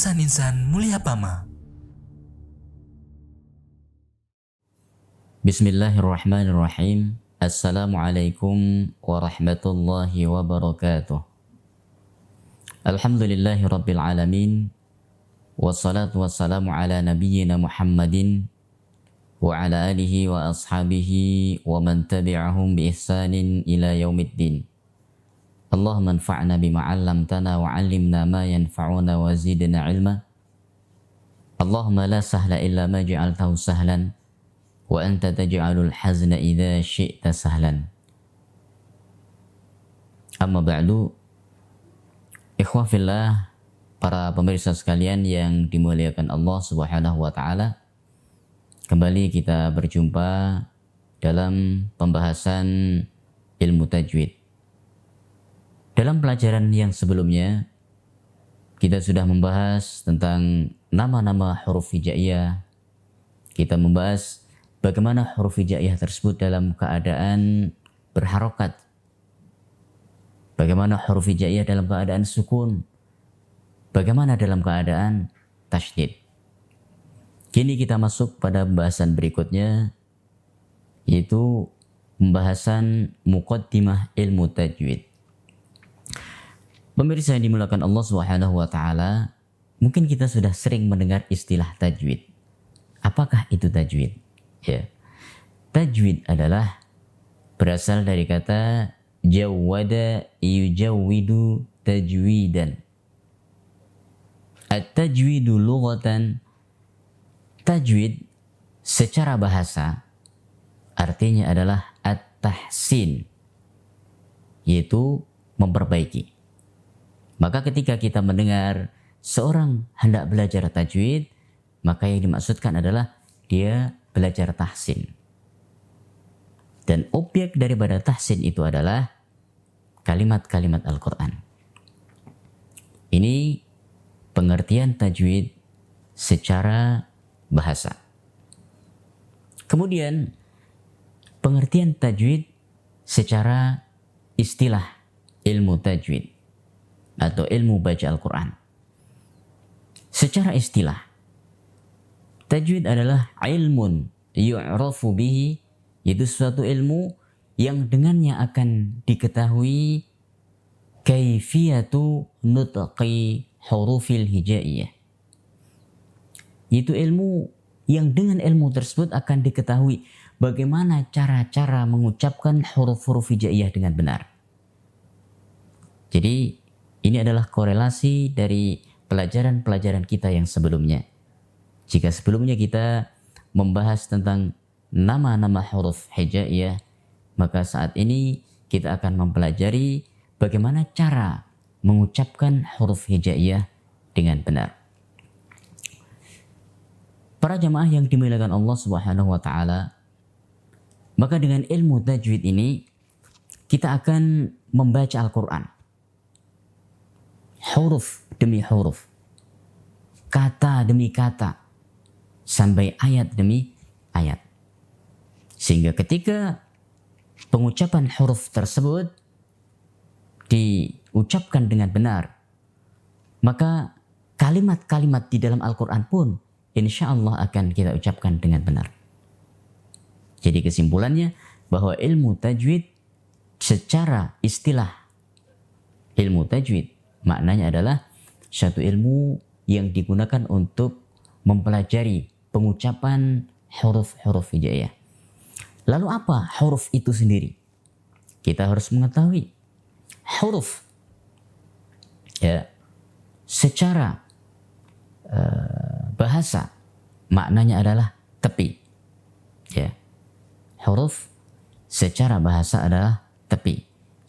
Insan-insan mulia Pama. Bismillahirrahmanirrahim. Assalamualaikum warahmatullahi wabarakatuh. Alhamdulillahi rabbil alamin. Wassalatu wassalamu ala nabiyyina Muhammadin wa ala alihi wa ashabihi wa man tabi'ahum bi ihsanin ila yaumiddin. Allahumma anfa'na bima 'allamtana wa 'allimna ma yanfa'una wa zidna 'ilma. Allahumma la sahla illa ma ja'altahu sahlan wa anta taj'alul hazna idza syi'ta sahlan. Amma ba'du. Ikhwah fillah, para pemirsa sekalian yang dimuliakan Allah Subhanahu wa taala. Kembali kita berjumpa dalam pembahasan ilmu tajwid. Dalam pelajaran yang sebelumnya, kita sudah membahas tentang nama-nama huruf hijaiyah. Kita membahas bagaimana huruf hijaiyah tersebut dalam keadaan berharokat. Bagaimana huruf hijaiyah dalam keadaan sukun. Bagaimana dalam keadaan tasydid. Kini kita masuk pada pembahasan berikutnya, yaitu pembahasan muqaddimah ilmu tajwid. Pemirsa yang dimuliakan Allah Subhanahu wa taala, mungkin kita sudah sering mendengar istilah tajwid. Apakah itu tajwid? Ya. Tajwid adalah berasal dari kata jawwada yujawwidu tajwidan. At-tajwidu lughatan, tajwid secara bahasa artinya adalah at-tahsin, yaitu memperbaiki. Maka ketika kita mendengar seorang hendak belajar tajwid, maka yang dimaksudkan adalah dia belajar tahsin. Dan objek daripada tahsin itu adalah kalimat-kalimat Al-Quran. Ini pengertian tajwid secara bahasa. Kemudian pengertian tajwid secara istilah ilmu tajwid atau ilmu baca Al-Quran. Secara istilah, tajwid adalah ilmun yu'rafu bihi, yaitu suatu ilmu yang dengannya akan diketahui kaifiyatu nutqi hurufil hijaiyah. Yaitu ilmu yang dengan ilmu tersebut akan diketahui bagaimana cara-cara mengucapkan huruf-huruf hijaiyah dengan benar. Jadi ini adalah korelasi dari pelajaran-pelajaran kita yang sebelumnya. Jika sebelumnya kita membahas tentang nama-nama huruf hijaiyah, maka saat ini kita akan mempelajari bagaimana cara mengucapkan huruf hijaiyah dengan benar. Para jamaah yang dimuliakan Allah Subhanahu wa taala, maka dengan ilmu tajwid ini kita akan membaca Al-Qur'an. Huruf demi huruf, kata demi kata, sampai ayat demi ayat. Sehingga ketika pengucapan huruf tersebut diucapkan dengan benar, maka kalimat-kalimat di dalam Al-Quran pun insya Allah akan kita ucapkan dengan benar. Jadi kesimpulannya bahwa ilmu tajwid secara istilah ilmu tajwid maknanya adalah satu ilmu yang digunakan untuk mempelajari pengucapan huruf-huruf hijaiyah. Lalu apa huruf itu sendiri? Kita harus mengetahui huruf ya secara bahasa maknanya adalah tepi. Ya. Huruf secara bahasa adalah tepi.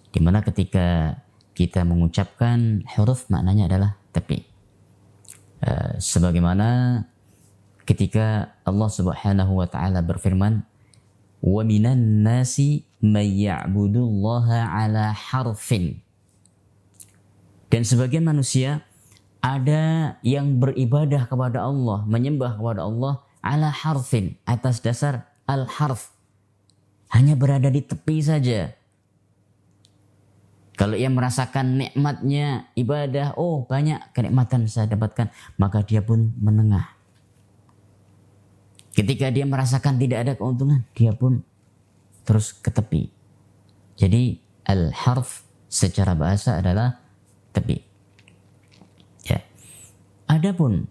Di mana ketika kita mengucapkan huruf maknanya adalah tepi. Sebagaimana ketika Allah Subhanahu wa taala berfirman, "Wa minan nasi may ya'budullaha 'ala harfin." Dan sebagian manusia ada yang beribadah kepada Allah, menyembah kepada Allah 'ala harfin, atas dasar al-harf. Hanya berada di tepi saja. Kalau ia merasakan nikmatnya ibadah, oh banyak kenikmatan saya dapatkan, maka dia pun menengah. Ketika dia merasakan tidak ada keuntungan, dia pun terus ke tepi. Jadi al-harf secara bahasa adalah tepi. Ya. Adapun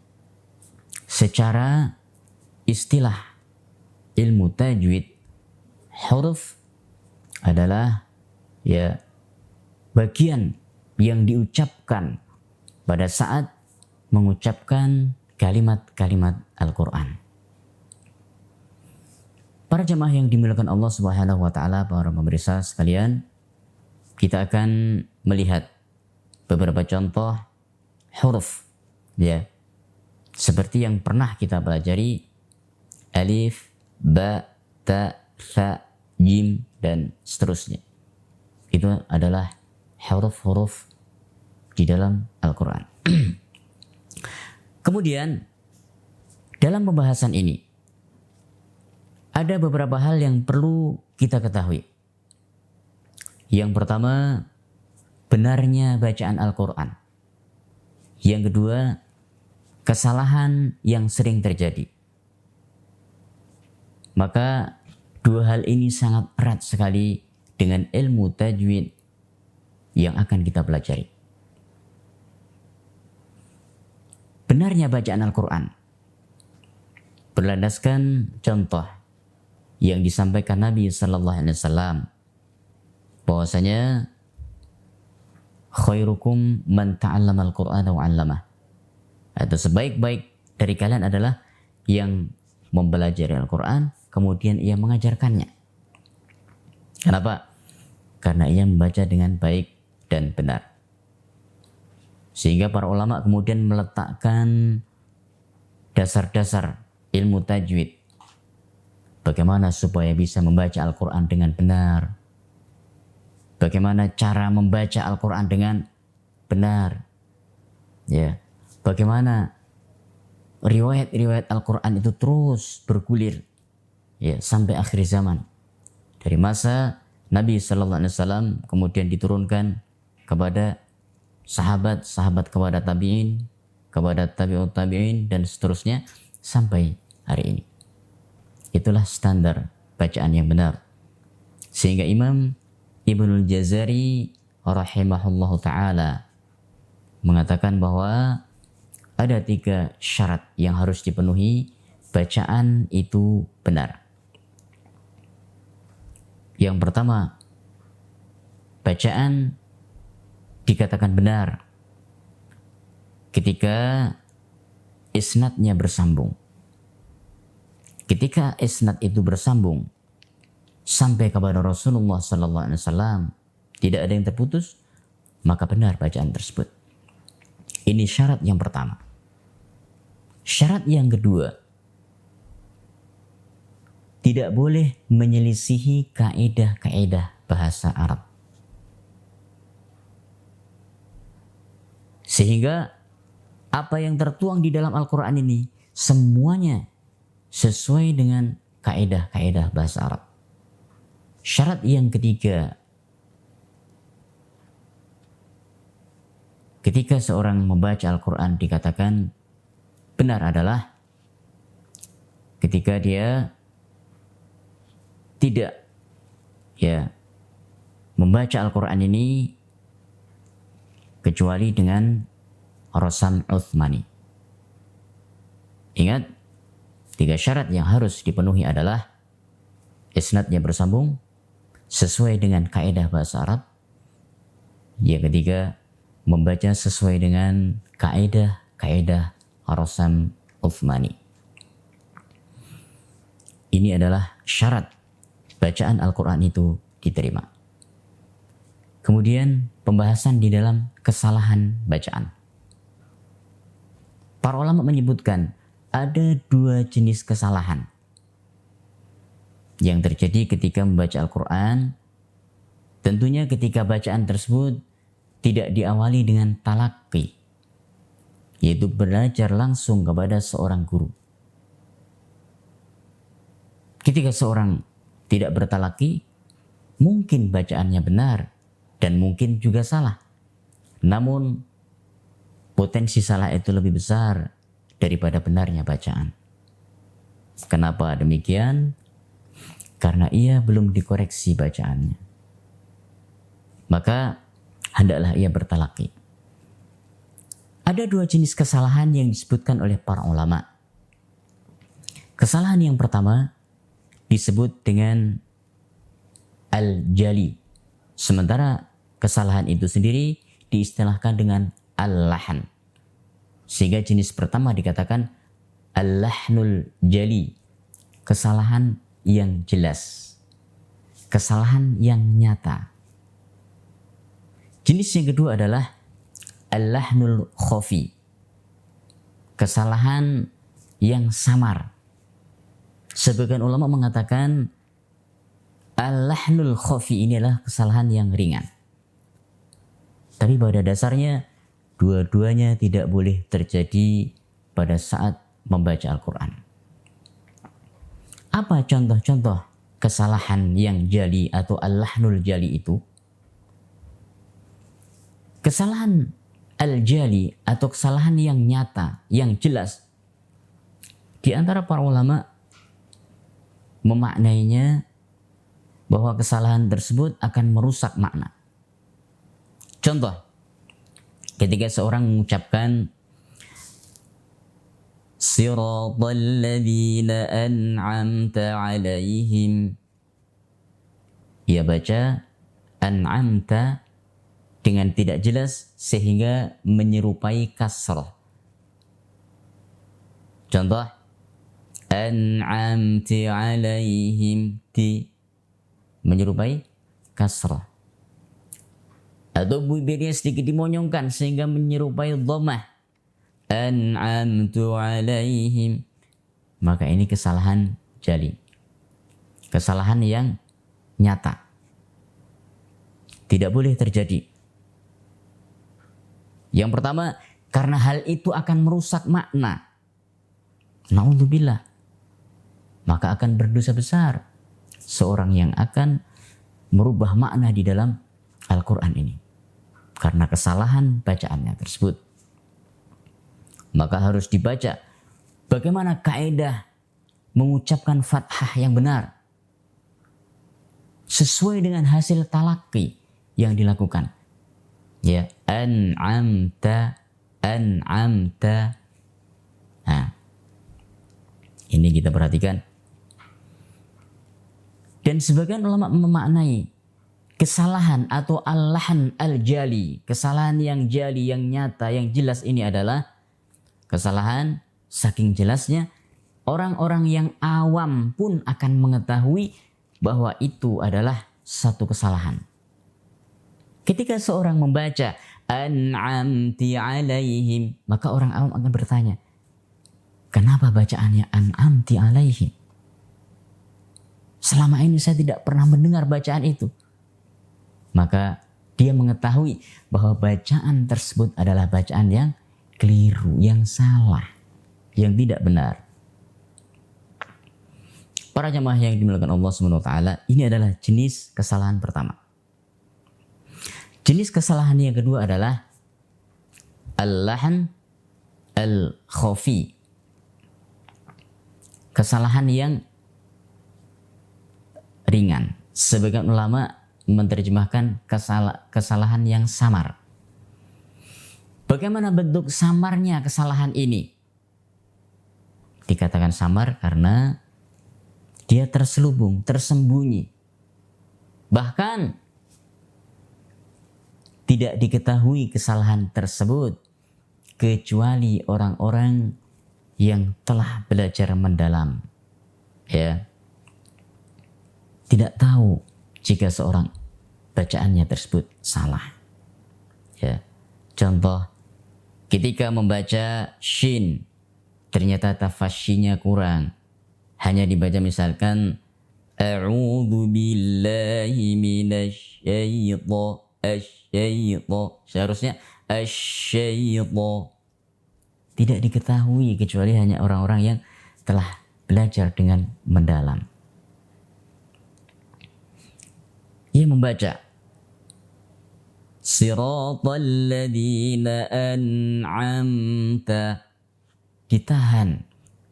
secara istilah ilmu tajwid, huruf adalah ya bagian yang diucapkan pada saat mengucapkan kalimat-kalimat Al-Quran. Para jemaah yang dimuliakan Allah Subhanahu wa taala, para pemirsa sekalian, kita akan melihat beberapa contoh huruf ya. Seperti yang pernah kita pelajari, alif, ba, ta, tha, jim dan seterusnya. Itu adalah huruf-huruf di dalam Al-Quran. Kemudian dalam pembahasan ini ada beberapa hal yang perlu kita ketahui. Yang pertama, benarnya bacaan Al-Quran. Yang kedua, kesalahan yang sering terjadi. Maka dua hal ini sangat erat sekali dengan ilmu tajwid yang akan kita pelajari. Benarnya bacaan Al-Quran berlandaskan contoh yang disampaikan Nabi Sallallahu Alaihi Wasallam, bahwasanya khairukum man ta'allama al-Qur'ana wa 'allamah. Atau sebaik-baik dari kalian adalah yang mempelajari Al-Quran kemudian ia mengajarkannya. Kenapa? Karena ia membaca dengan baik dan benar. Sehingga para ulama kemudian meletakkan dasar-dasar ilmu tajwid. Bagaimana supaya bisa membaca Al-Quran dengan benar. Bagaimana cara membaca Al-Quran dengan benar. Ya. Bagaimana riwayat-riwayat Al-Quran itu terus bergulir ya, sampai akhir zaman. Dari masa Nabi Sallallahu Alaihi Wasallam kemudian diturunkan kepada sahabat-sahabat, kepada tabi'in, kepada tabi'ut tabi'in dan seterusnya sampai hari ini. Itulah standar bacaan yang benar. Sehingga Imam Ibnul Jazari rahimahullahu ta'ala mengatakan bahwa ada 3 syarat yang harus dipenuhi bacaan itu benar. Yang pertama, bacaan dikatakan benar ketika isnadnya bersambung. Ketika isnad itu bersambung sampai kepada Rasulullah Sallallahu Alaihi Wasallam, tidak ada yang terputus, maka benar bacaan tersebut. Ini syarat yang pertama. Syarat yang kedua, tidak boleh menyelisihi kaidah-kaidah bahasa Arab. Sehingga apa yang tertuang di dalam Al-Quran ini semuanya sesuai dengan kaidah-kaidah bahasa Arab. Syarat yang ketiga, ketika seorang membaca Al-Quran dikatakan benar adalah ketika dia tidak membaca Al-Quran ini kecuali dengan Rasam Uthmani. Ingat, 3 syarat yang harus dipenuhi adalah isnadnya bersambung sesuai dengan kaidah bahasa Arab. Yang ketiga, membaca sesuai dengan kaidah Rasam Uthmani. Ini adalah syarat bacaan Al-Quran itu diterima. Kemudian pembahasan di dalam kesalahan bacaan. Para ulama menyebutkan ada 2 jenis kesalahan yang terjadi ketika membaca Al-Quran. Tentunya ketika bacaan tersebut tidak diawali dengan talaqi, yaitu belajar langsung kepada seorang guru. Ketika seorang tidak bertalaqi, mungkin bacaannya benar dan mungkin juga salah. Namun potensi salah itu lebih besar daripada benarnya bacaan. Kenapa demikian? Karena ia belum dikoreksi bacaannya. Maka hendaklah ia bertalaki. Ada dua jenis kesalahan yang disebutkan oleh para ulama. Kesalahan yang pertama disebut dengan al-jali. Sementara kesalahan itu sendiri diistilahkan dengan al-lahan. Sehingga jenis pertama dikatakan al-lahnul jali. Kesalahan yang jelas. Kesalahan yang nyata. Jenis yang kedua adalah al-lahnul khafi. Kesalahan yang samar. Sebagian ulama mengatakan al-lahnul khafi ini adalah kesalahan yang ringan. Tapi pada dasarnya dua-duanya tidak boleh terjadi pada saat membaca Al-Quran. Apa contoh-contoh kesalahan yang jali atau al-lahnul jali itu? Kesalahan al-jali atau kesalahan yang nyata, yang jelas. Di antara para ulama memaknainya bahwa kesalahan tersebut akan merusak makna. Contoh, ketika seorang mengucapkan Siratal ladzina an'amta alaihim, ia baca an'amta dengan tidak jelas sehingga menyerupai kasrah. Contoh, an'amti alaihim, ti menyerupai kasrah. Atau bibirnya sedikit dimonyongkan sehingga menyerupai dhammah. An'amtu alaihim. Maka ini kesalahan jali. Kesalahan yang nyata. Tidak boleh terjadi. Yang pertama, karena hal itu akan merusak makna. Na'udzubillah. Maka akan berdosa besar seorang yang akan merubah makna di dalam Al-Quran ini. Karena kesalahan bacaannya tersebut. Maka harus dibaca bagaimana kaidah mengucapkan fathah yang benar. Sesuai dengan hasil talaqi yang dilakukan. Ya, an'amta, an'amta. Nah, ini kita perhatikan. Dan sebagian ulama memaknai kesalahan atau al-lahan al-jali, kesalahan yang jali, yang nyata, yang jelas ini adalah kesalahan saking jelasnya orang-orang yang awam pun akan mengetahui bahwa itu adalah satu kesalahan. Ketika seorang membaca an'amti alaihim, maka orang awam akan bertanya, kenapa bacaannya an'amti alaihim? Selama ini saya tidak pernah mendengar bacaan itu. Maka dia mengetahui bahwa bacaan tersebut adalah bacaan yang keliru, yang salah, yang tidak benar. Para jamaah yang dimuliakan Allah SWT, ini adalah jenis kesalahan pertama. Jenis kesalahan yang kedua adalah al-lahan al-khafi. Kesalahan yang ringan. Sebagian ulama menerjemahkan kesalahan yang samar. Bagaimana bentuk samarnya kesalahan ini? Dikatakan samar karena dia terselubung, tersembunyi. Bahkan tidak diketahui kesalahan tersebut kecuali orang-orang yang telah belajar mendalam. Ya. Tidak tahu jika seorang bacaannya tersebut salah. Ya. Contoh, ketika membaca shin, ternyata tafasyinya kurang. Hanya dibaca misalkan a'udzu billahi minasyaitonir asyaiton. Seharusnya asyaiton. Tidak diketahui kecuali hanya orang-orang yang telah belajar dengan mendalam. Ia membaca Siratal ladzina an'amta. Ditahan.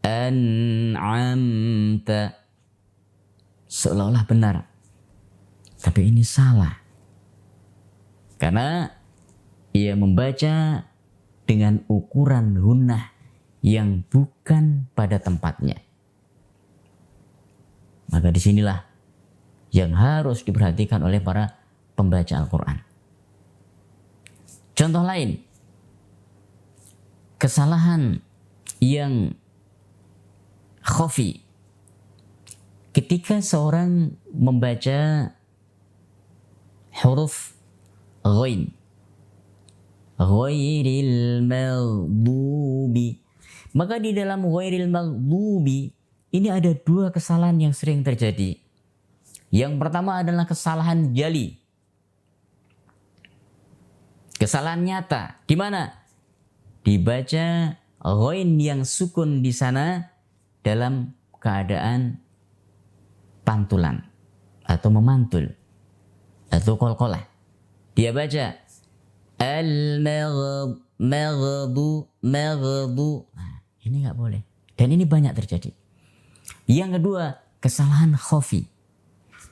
An'amta. Seolah-olah benar. Tapi ini salah. Karena ia membaca dengan ukuran gunnah yang bukan pada tempatnya. Maka disinilah yang harus diperhatikan oleh para pembaca Al-Quran. Contoh lain, kesalahan yang khafi. Ketika seorang membaca huruf ghain, ghairil maghdubi, maka di dalam ghairil maghdubi ini ada dua kesalahan yang sering terjadi. Yang pertama adalah kesalahan jali, kesalahan nyata. Di mana? Dibaca ghain yang sukun di sana dalam keadaan pantulan atau memantul atau qalqalah. Dia baca al-maghdu. Nah, ini nggak boleh. Dan ini banyak terjadi. Yang kedua, kesalahan khafi.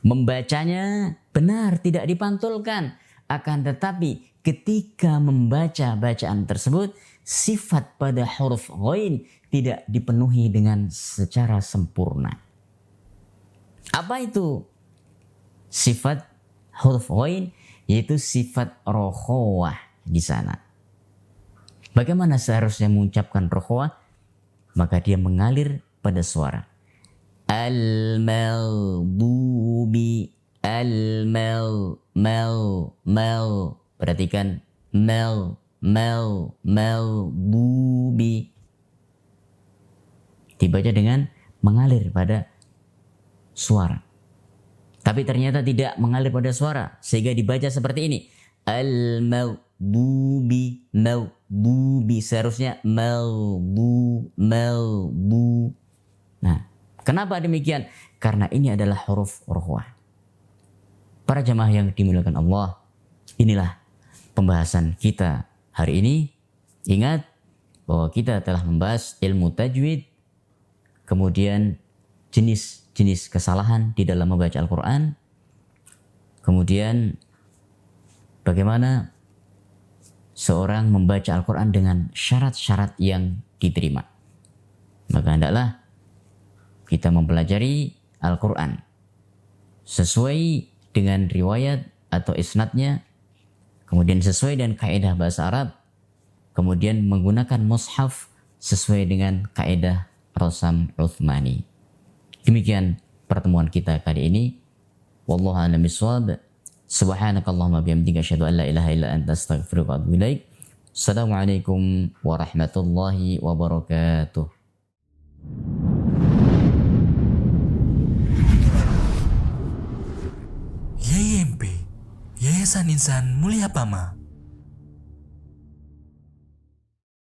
Membacanya benar, tidak dipantulkan. Akan tetapi ketika membaca bacaan tersebut, sifat pada huruf ghain tidak dipenuhi dengan secara sempurna. Apa itu sifat huruf ghain? Yaitu sifat rokhawah di sana. Bagaimana seharusnya mengucapkan rokhawah? Maka dia mengalir pada suara. Al-maghdubi, al-mal. Perhatikan maghdubi. Dibaca dengan mengalir pada suara. Tapi ternyata tidak mengalir pada suara, sehingga dibaca seperti ini. Al-maghdubi, seharusnya maghdu. Nah, kenapa demikian? Karena ini adalah huruf rokhawah. Para jamaah yang dimuliakan Allah, inilah pembahasan kita hari ini. Ingat bahwa kita telah membahas ilmu tajwid, kemudian jenis-jenis kesalahan di dalam membaca Al-Quran, kemudian bagaimana seorang membaca Al-Quran dengan syarat-syarat yang diterima. Maka hendaklah kita mempelajari Al-Quran sesuai dengan riwayat atau isnadnya, kemudian sesuai dengan kaidah bahasa Arab, kemudian menggunakan mushaf sesuai dengan kaidah Rasam Uthmani. Demikian pertemuan kita kali ini. Wallahu a'lam bishawab. Subhanakallahumma bihamdika asyhadu an la ilaha illa anta astaghfiruka wa atubu ilaik. Assalamualaikum warahmatullahi wabarakatuh. YIMP, Yayasan Insan Mulia Pama.